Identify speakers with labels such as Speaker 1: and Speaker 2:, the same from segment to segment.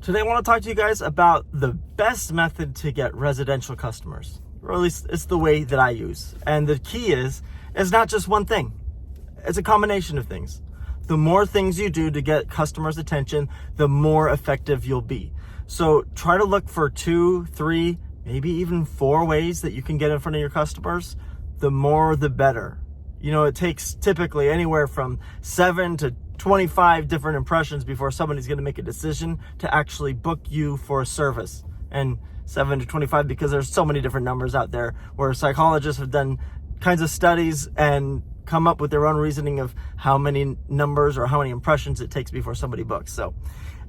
Speaker 1: Today I want to talk to you guys about the best method to get residential customers, or at least it's the way that I use. And the key is not just one thing. It's a combination of things. The more things you do to get customers' attention, the more effective you'll be. So try to look for 2, 3, maybe even 4 ways that you can get in front of your customers. The more, the better. You know, it takes typically anywhere from 7 to 25 different impressions before somebody's going to make a decision to actually book you for a service. And 7 to 25 because there's so many different numbers out there where psychologists have done kinds of studies and come up with their own reasoning of how many numbers or how many impressions it takes before somebody books. So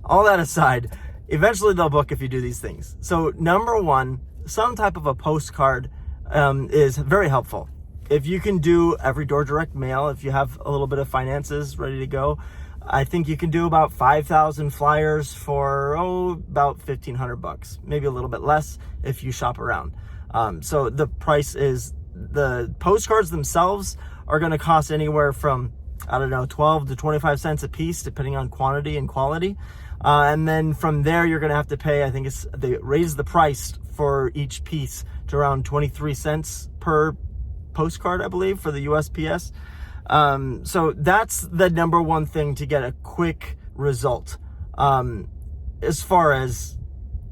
Speaker 1: all that aside, eventually they'll book if you do these things. So number one, some type of a postcard is very helpful. If you can do every door direct mail, if you have a little bit of finances ready to go, I think you can do about 5,000 flyers for about $1,500, maybe a little bit less if you shop around. So the price is, the postcards themselves are going to cost anywhere from, 12 to 25 cents a piece, depending on quantity and quality. And then from there, you're going to have to pay, they raised the price for each piece to around 23 cents per postcard, I believe, for the USPS. So that's the number one thing to get a quick result. As far as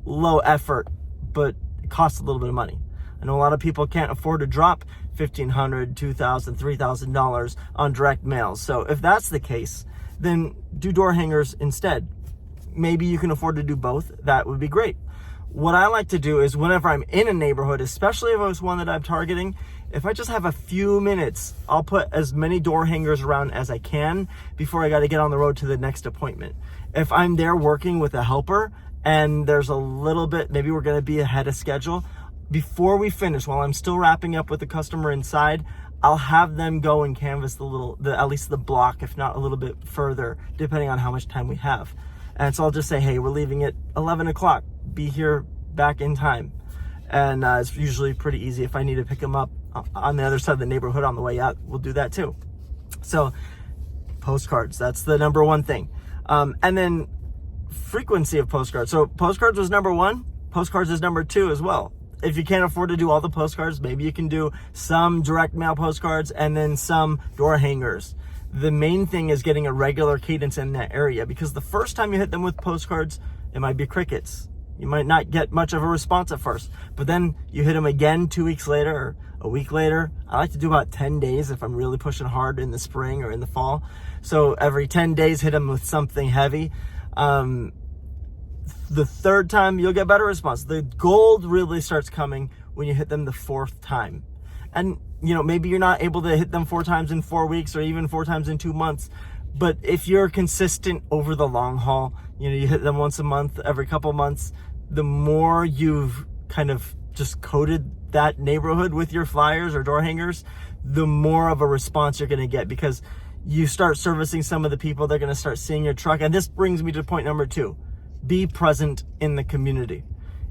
Speaker 1: low effort, but it costs a little bit of money. I know a lot of people can't afford to drop $1,500, $2,000, $3,000 on direct mail. So if that's the case, then do door hangers instead. Maybe you can afford to do both. That would be great. What I like to do is whenever I'm in a neighborhood, especially if it's one that I'm targeting, if I just have a few minutes, I'll put as many door hangers around as I can before I got to get on the road to the next appointment. If I'm there working with a helper and there's a little bit, maybe we're going to be ahead of schedule, before we finish, while I'm still wrapping up with the customer inside, I'll have them go and canvas at least the block, if not a little bit further, depending on how much time we have. And so I'll just say, hey, we're leaving at 11 o'clock. Be here back in time. And it's usually pretty easy. If I need to pick them up on the other side of the neighborhood on the way out, we'll do that too. So postcards, that's the number one thing. And then frequency of postcards. So postcards was number one. Postcards is number two as well. If you can't afford to do all the postcards, maybe you can do some direct mail postcards and then some door hangers. The main thing is getting a regular cadence in that area, because the first time you hit them with postcards, it might be crickets. You might not get much of a response at first, but then you hit them again 2 weeks later or a week later. I like to do about 10 days if I'm really pushing hard in the spring or in the fall. So every 10 days, hit them with something heavy. The third time, you'll get better response. The gold really starts coming when you hit them the fourth time. And, maybe you're not able to hit them 4 times in 4 weeks or even 4 times in 2 months. But if you're consistent over the long haul, you hit them once a month, every couple months, the more you've kind of just coated that neighborhood with your flyers or door hangers, the more of a response you're going to get, because you start servicing some of the people. They're going to start seeing your truck. And this brings me to point number 2. Be present in the community.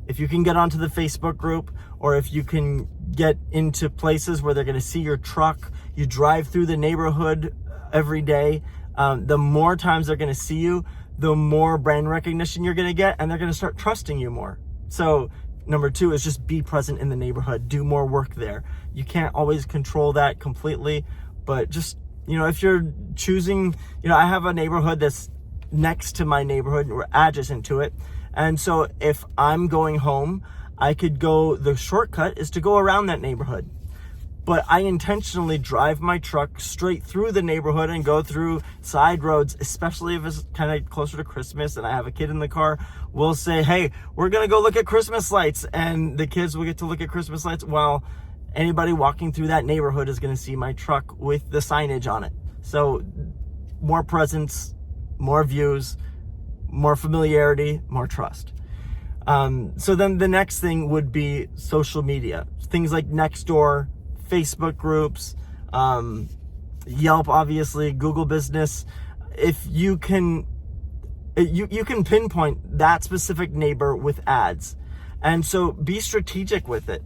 Speaker 1: If you can get onto the Facebook group, or if you can get into places where they're going to see your truck, you drive through the neighborhood every day, the more times they're going to see you, the more brand recognition you're going to get, and they're going to start trusting you more. So number 2 is just be present in the neighborhood. Do more work there. You can't always control that completely, but just, if you're choosing, I have a neighborhood that's next to my neighborhood, or adjacent to it. And so if I'm going home, the shortcut is to go around that neighborhood. But I intentionally drive my truck straight through the neighborhood and go through side roads, especially if it's kind of closer to Christmas and I have a kid in the car. We'll say, hey, we're going to go look at Christmas lights. And the kids will get to look at Christmas lights while anybody walking through that neighborhood is going to see my truck with the signage on it. So more presence, more views, more familiarity, more trust. So then the next thing would be social media. Things like Nextdoor, Facebook groups, Yelp, obviously, Google Business. If you can pinpoint that specific neighbor with ads. And so be strategic with it.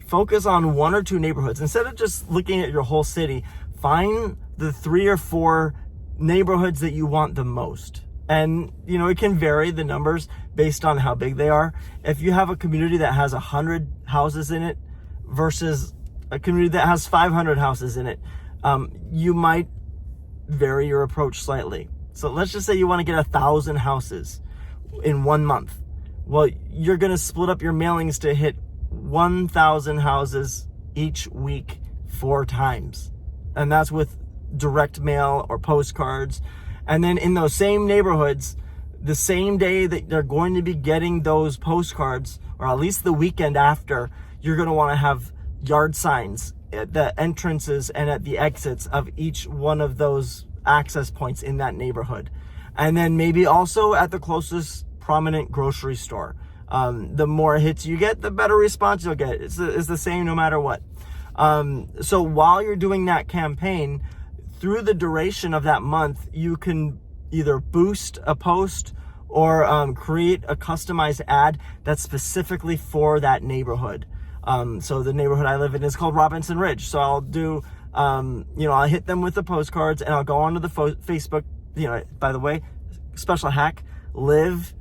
Speaker 1: Focus on 1 or 2 neighborhoods. Instead of just looking at your whole city, find the 3 or 4 neighborhoods that you want the most. And, it can vary, the numbers, based on how big they are. If you have a community that has 100 houses in it versus a community that has 500 houses in it, you might vary your approach slightly. So let's just say you want to get 1,000 houses in 1 month. Well, you're going to split up your mailings to hit 1,000 houses each week 4 times. And that's with direct mail or postcards. And then in those same neighborhoods, the same day that they're going to be getting those postcards, or at least the weekend after, you're going to want to have yard signs at the entrances and at the exits of each one of those access points in that neighborhood. And then maybe also at the closest prominent grocery store. The more hits you get, the better response you'll get. It's the same no matter what. So while you're doing that campaign, through the duration of that month, you can either boost a post or create a customized ad that's specifically for that neighborhood. So the neighborhood I live in is called Robinson Ridge. So I'll do, I'll hit them with the postcards, and I'll go onto the Facebook. By the way, special hack: live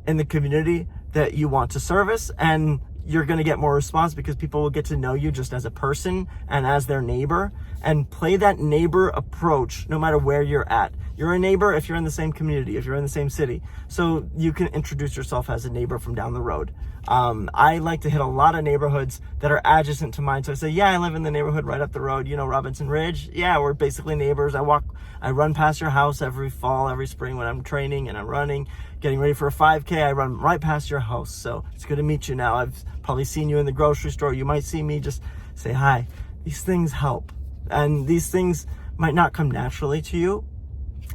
Speaker 1: in the community that you want to service, and you're going to get more response because people will get to know you just as a person and as their neighbor, and play that neighbor approach no matter where you're at. You're a neighbor if you're in the same community, if you're in the same city. So you can introduce yourself as a neighbor from down the road. I like to hit a lot of neighborhoods that are adjacent to mine. So I say, yeah, I live in the neighborhood right up the road. Robinson Ridge. Yeah, we're basically neighbors. I run past your house every fall, every spring when I'm training and I'm running, getting ready for a 5K. I run right past your house. So it's good to meet you now. I've probably seen you in the grocery store. You might see me. Just say hi. These things help. And these things might not come naturally to you,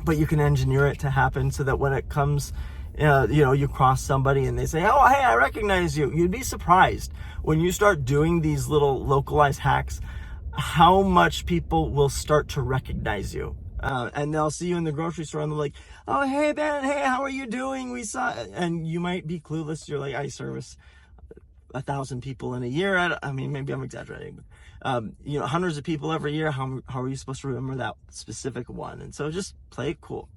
Speaker 1: but you can engineer it to happen so that when it comes, you cross somebody and they say, oh, hey, I recognize you. You'd be surprised when you start doing these little localized hacks, how much people will start to recognize you. And they'll see you in the grocery store and they're like, oh, hey, Ben, hey, how are you doing? We saw, and you might be clueless. You're like, I service 1,000 people in a year. Maybe I'm exaggerating, but, hundreds of people every year. How are you supposed to remember that specific one? And so just play it cool.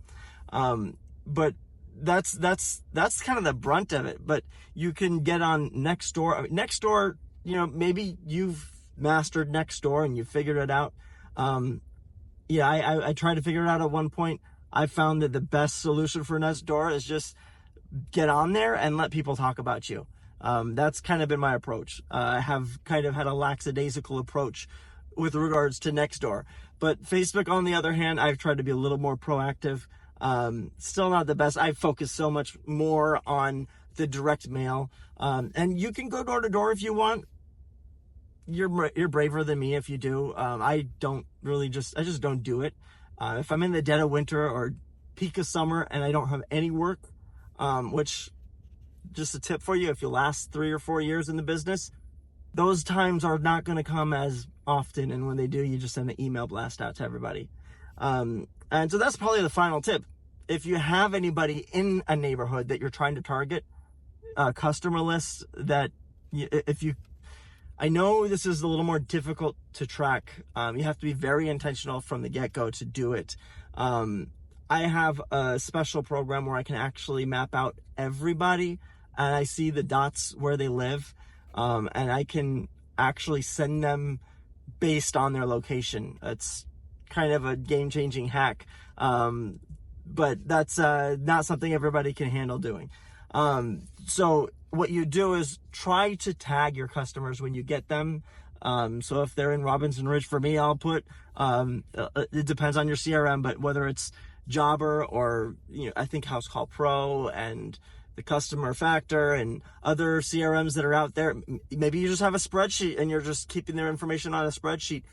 Speaker 1: But that's kind of the brunt of it. But you can get on Nextdoor. Nextdoor, maybe you've mastered Nextdoor and you figured it out. I tried to figure it out at one point. I found that the best solution for Nextdoor is just get on there and let people talk about you. That's kind of been my approach. I have kind of had a lackadaisical approach with regards to Nextdoor. But Facebook, on the other hand, I've tried to be a little more proactive. Still not the best. I focus so much more on the direct mail. And you can go door to door if you want. You're braver than me if you do. I just don't do it. If I'm in the dead of winter or peak of summer and I don't have any work, which, just a tip for you, if you last 3 or 4 years in the business, those times are not going to come as often. And when they do, you just send an email blast out to everybody. And so that's probably the final tip. If you have anybody in a neighborhood that you're trying to target, customer lists that I know this is a little more difficult to track. You have to be very intentional from the get-go to do it. I have a special program where I can actually map out everybody, and I see the dots where they live, and I can actually send them based on their location. It's kind of a game-changing hack, but that's not something everybody can handle doing. So what you do is try to tag your customers when you get them. So if they're in Robinson Ridge, for me, I'll put, it depends on your CRM, but whether it's Jobber or, I think House Call Pro and the Customer Factor and other CRMs that are out there, maybe you just have a spreadsheet and you're just keeping their information on a spreadsheet.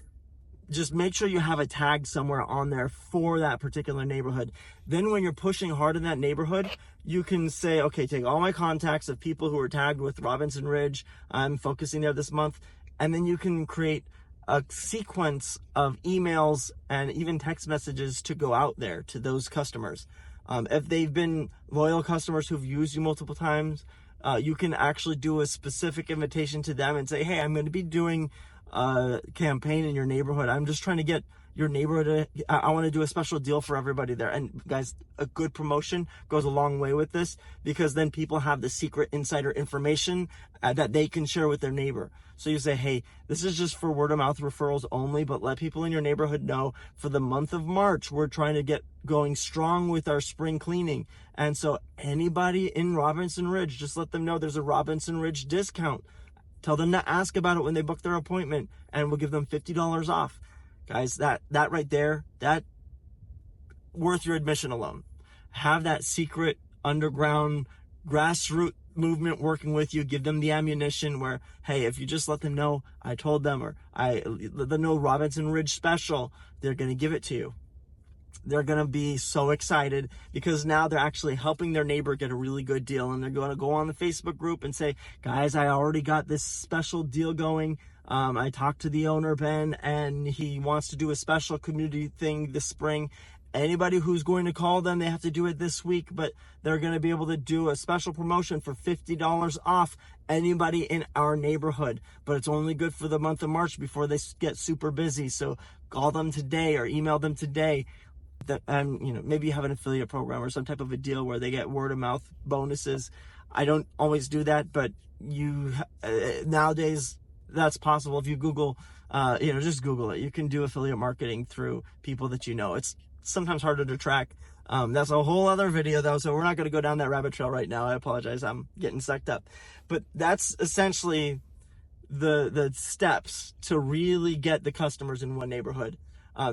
Speaker 1: Just make sure you have a tag somewhere on there for that particular neighborhood. Then when you're pushing hard in that neighborhood, you can say, okay, take all my contacts of people who are tagged with Robinson Ridge. I'm focusing there this month. And then you can create a sequence of emails and even text messages to go out there to those customers. If they've been loyal customers who've used you multiple times, you can actually do a specific invitation to them and say, hey, I'm going to be doing a campaign in your neighborhood. I'm just trying to get your neighborhood. I want to do a special deal for everybody there. And guys, a good promotion goes a long way with this, because then people have the secret insider information that they can share with their neighbor. So you say, hey, this is just for word of mouth referrals only, but let people in your neighborhood know for the month of March, we're trying to get going strong with our spring cleaning. And so anybody in Robinson Ridge, just let them know there's a Robinson Ridge discount. Tell them to ask about it when they book their appointment, and we'll give them $50 off. Guys, that right there, that worth your admission alone. Have that secret underground grassroots movement working with you. Give them the ammunition where, hey, if you just let them know I told them, or I let them know Robinson Ridge special, they're going to give it to you. They're going to be so excited, because now they're actually helping their neighbor get a really good deal. And they're going to go on the Facebook group and say, guys, I already got this special deal going. I talked to the owner, Ben, and he wants to do a special community thing this spring. Anybody who's going to call them, they have to do it this week, but they're going to be able to do a special promotion for $50 off anybody in our neighborhood. But it's only good for the month of March before they get super busy. So call them today or email them today. Maybe you have an affiliate program or some type of a deal where they get word of mouth bonuses. I don't always do that, but nowadays that's possible. If you Google, just Google it. You can do affiliate marketing through people that you know. It's sometimes harder to track. That's a whole other video though, so we're not going to go down that rabbit trail right now. I apologize. I'm getting sucked up. But that's essentially the steps to really get the customers in one neighborhood.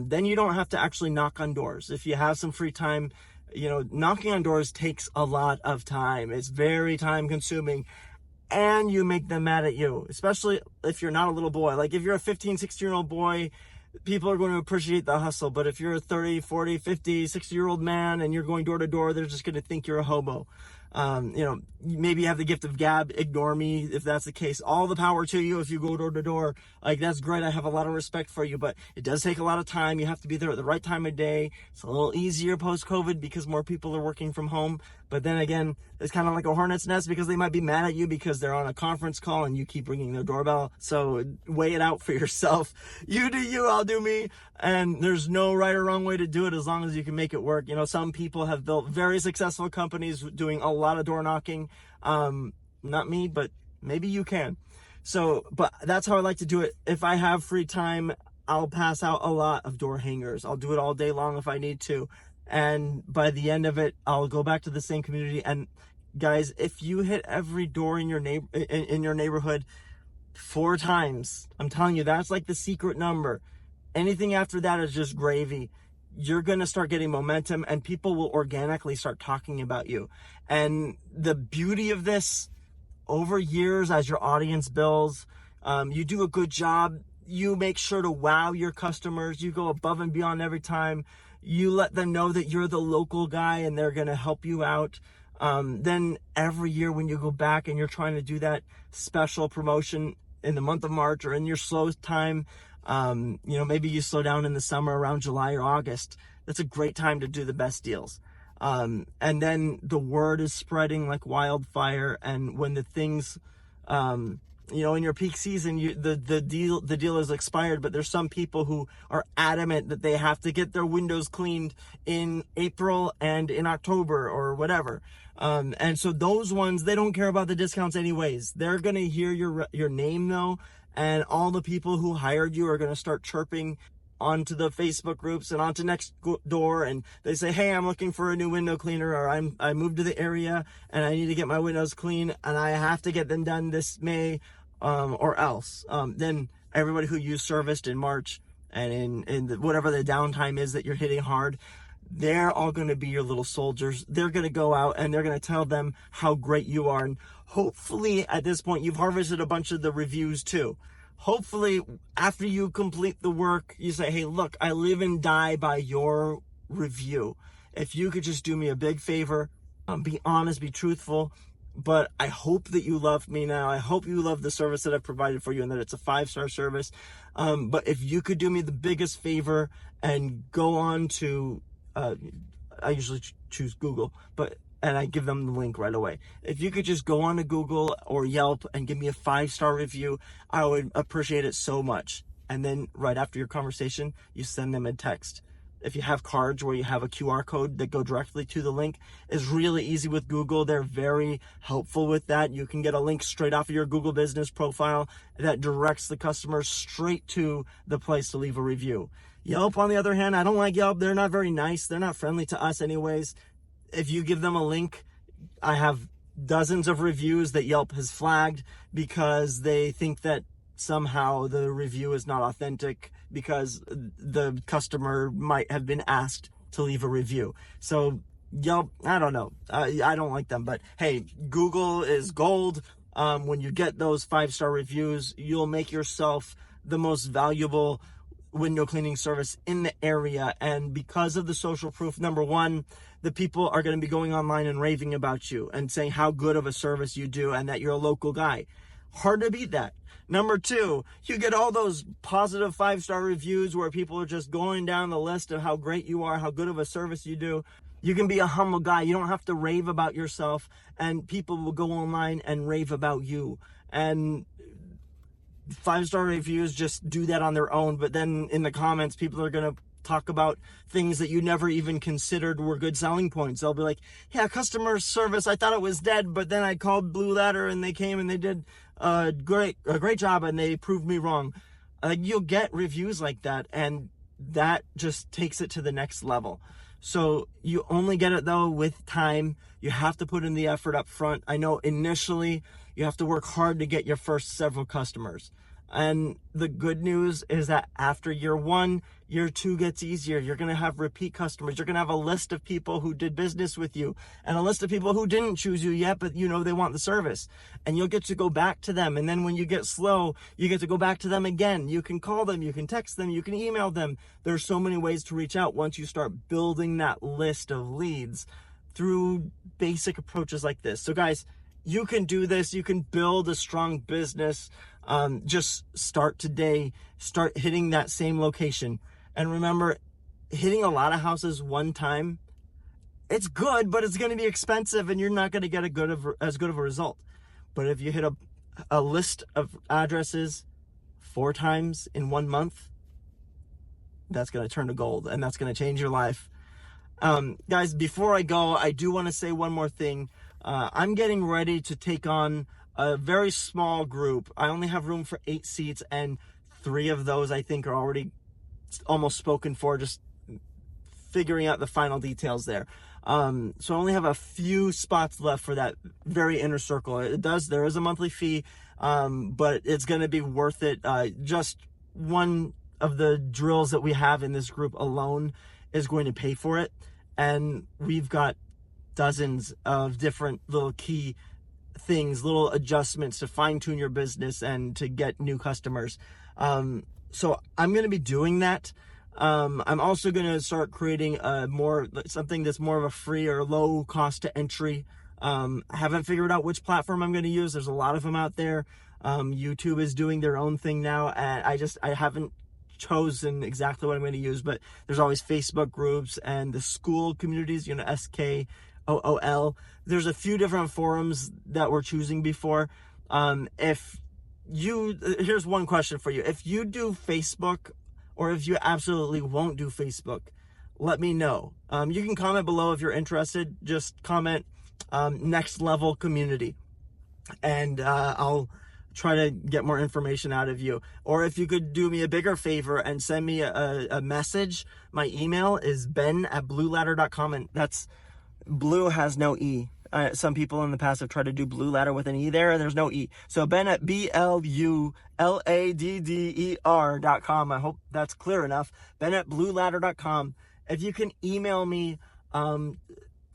Speaker 1: Then you don't have to actually knock on doors. If you have some free time, knocking on doors takes a lot of time. It's very time consuming, and you make them mad at you, especially if you're not a little boy. Like if you're a 15, 16-year-old boy, people are going to appreciate the hustle. But if you're a 30, 40, 50, 60-year-old man and you're going door to door, they're just going to think you're a hobo. Maybe you have the gift of gab. Ignore me if that's the case. All the power to you if you go door to door. Like, that's great. I have a lot of respect for you, but it does take a lot of time. You have to be there at the right time of day. It's a little easier post-COVID because more people are working from home. But then again, it's kind of like a hornet's nest, because they might be mad at you because they're on a conference call and you keep ringing their doorbell. So weigh it out for yourself. You do you, I'll do me. And there's no right or wrong way to do it as long as you can make it work. Some people have built very successful companies doing a lot of door knocking. Not me, but maybe you can. But that's how I like to do it. If I have free time, I'll pass out a lot of door hangers. I'll do it all day long if I need to. And by the end of it, I'll go back to the same community. And guys, if you hit every door in your neighborhood 4 times, I'm telling you, that's like the secret number. Anything after that is just gravy. You're going to start getting momentum, and people will organically start talking about you. And the beauty of this, over years, as your audience builds, you do a good job. You make sure to wow your customers. You go above and beyond every time. You let them know that you're the local guy and they're going to help you out. Then every year when you go back and you're trying to do that special promotion in the month of March or in your slow time, maybe you slow down in the summer around July or August. That's a great time to do the best deals. And then the word is spreading like wildfire. And when the things, in your peak season, the deal is expired, but there's some people who are adamant that they have to get their windows cleaned in April and in October or whatever. And so those ones, they don't care about the discounts anyways. They're going to hear your name though. And all the people who hired you are going to start chirping onto the Facebook groups and onto Next Door. And they say, hey, I'm looking for a new window cleaner, or I moved to the area and I need to get my windows clean and I have to get them done this May, or else. Then everybody who you serviced in March and in whatever the downtime is that you're hitting hard, they're all going to be your little soldiers. They're going to go out and they're going to tell them how great you are. And hopefully at this point, you've harvested a bunch of the reviews too. Hopefully after you complete the work, you say, hey, look, I live and die by your review. If you could just do me a big favor, be honest, be truthful. But I hope that you love me now. I hope you love the service that I've provided for you and that it's a 5-star service. But if you could do me the biggest favor and go on to, I usually choose Google, and I give them the link right away. If you could just go on to Google or Yelp and give me a 5-star review, I would appreciate it so much. And then right after your conversation, you send them a text. If you have cards where you have a QR code that go directly to the link, is really easy with Google. They're very helpful with that. You can get a link straight off of your Google business profile that directs the customer straight to the place to leave a review. Yelp, on the other hand, I don't like Yelp. They're not very nice. They're not friendly to us anyways. If you give them a link, I have dozens of reviews that Yelp has flagged because they think that somehow the review is not authentic because the customer might have been asked to leave a review. So Yelp, I don't know. I don't like them, but hey, Google is gold. When you get those 5-star reviews, you'll make yourself the most valuable window cleaning service in the area. And because of the social proof, number one, the people are going to be going online and raving about you and saying how good of a service you do and that you're a local guy. Hard to beat that. Number two, you get all those positive 5-star reviews where people are just going down the list of how great you are, how good of a service you do. You can be a humble guy. You don't have to rave about yourself, and people will go online and rave about you. And 5-star reviews just do that on their own. But then in the comments, people are going to talk about things that you never even considered were good selling points. They'll be like, yeah, customer service, I thought it was dead, but then I called Blue Ladder and they came and they did a great job and they proved me wrong. Like, you'll get reviews like that, and that just takes it to the next level. So you only get it though with time. You have to put in the effort up front. I know initially you have to work hard to get your first several customers. And the good news is that after year 1, year 2 gets easier. You're going to have repeat customers. You're going to have a list of people who did business with you and a list of people who didn't choose you yet, but they want the service, and you'll get to go back to them. And then when you get slow, you get to go back to them again. You can call them, you can text them, you can email them. There's so many ways to reach out once you start building that list of leads through basic approaches like this. So guys, you can do this. You can build a strong business. Just start today. Start hitting that same location. And remember, hitting a lot of houses one time, it's good, but it's going to be expensive and you're not going to get as good of a result. But if you hit a list of addresses 4 times in 1 month, that's going to turn to gold, and that's going to change your life. Guys, before I go, I do want to say one more thing. I'm getting ready to take on a very small group. I only have room for 8 seats, and 3 of those I think are already almost spoken for, just figuring out the final details there. So I only have a few spots left for that very inner circle. There is a monthly fee, but it's going to be worth it. Just one of the drills that we have in this group alone is going to pay for it. And we've got dozens of different little key things, little adjustments to fine tune your business and to get new customers. So I'm going to be doing that. I'm also going to start creating something that's more of a free or low cost to entry. I haven't figured out which platform I'm going to use. There's a lot of them out there. YouTube is doing their own thing now, and I haven't chosen exactly what I'm going to use, but there's always Facebook groups and the school communities, SKOOL. There's a few different forums that we're choosing before. Here's one question for you. If you do Facebook, or if you absolutely won't do Facebook, let me know. You can comment below if you're interested. Just comment next level community, and I'll try to get more information out of you. Or if you could do me a bigger favor and send me a message. My email is ben@blueladder.com, and that's blue has no E. Some people in the past have tried to do Blue Ladder with an E there, and there's no E. So ben@bluladder.com. I hope that's clear enough. ben@blueladder.com. If you can email me,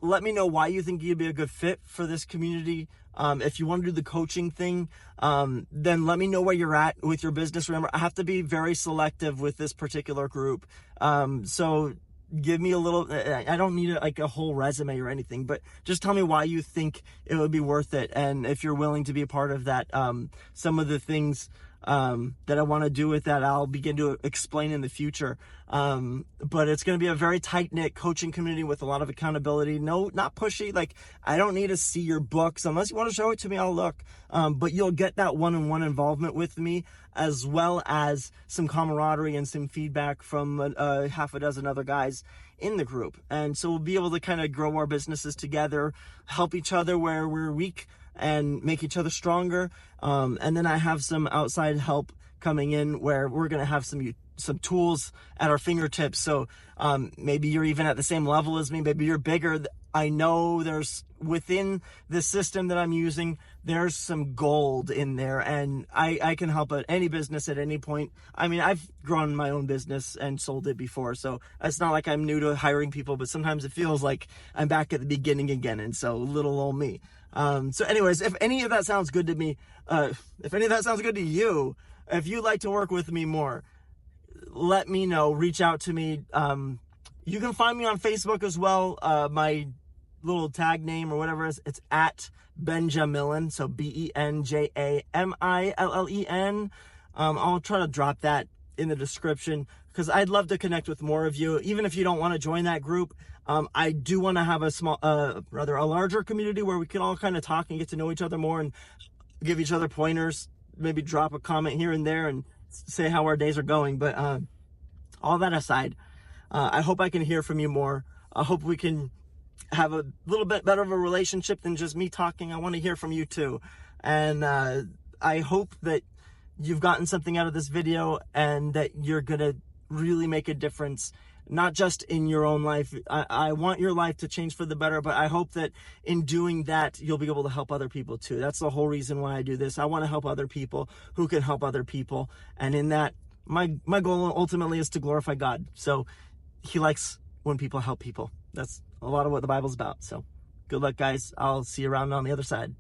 Speaker 1: let me know why you think you'd be a good fit for this community. If you want to do the coaching thing, then let me know where you're at with your business. Remember, I have to be very selective with this particular group. So give me a little, I don't need a whole resume or anything, but just tell me why you think it would be worth it. And if you're willing to be a part of that, some of the things that I want to do with that. I'll begin to explain in the future. But it's going to be a very tight-knit coaching community with a lot of accountability. No, not pushy. Like, I don't need to see your books. Unless you want to show it to me, I'll look. But you'll get that one-on-one involvement with me, as well as some camaraderie and some feedback from half a dozen other guys in the group. And so we'll be able to kind of grow our businesses together, help each other where we're weak, and make each other stronger. And then I have some outside help coming in where we're going to have some tools at our fingertips. So maybe you're even at the same level as me, maybe you're bigger. I know there's, within the system that I'm using, there's some gold in there, and I can help at any business at any point. I mean, I've grown my own business and sold it before, so it's not like I'm new to hiring people, but sometimes it feels like I'm back at the beginning again, and so little old me. So anyways, if any of that sounds good to me, if any of that sounds good to you, if you'd like to work with me more, let me know. Reach out to me. You can find me on Facebook as well. My little tag name or whatever it's at Benjamillen, so BenjaMillen. I'll try to drop that in the description, because I'd love to connect with more of you, even if you don't want to join that group. I do want to have a larger community where we can all kind of talk and get to know each other more and give each other pointers, maybe drop a comment here and there and say how our days are going. But all that aside, I hope I can hear from you more. I hope we can have a little bit better of a relationship than just me talking. I want to hear from you too. And I hope that you've gotten something out of this video and that you're going to really make a difference, not just in your own life. I want your life to change for the better, but I hope that in doing that, you'll be able to help other people too. That's the whole reason why I do this. I want to help other people who can help other people. And in that, my goal ultimately is to glorify God. So he likes when people help people. That's a lot of what the Bible's about. So good luck, guys. I'll see you around on the other side.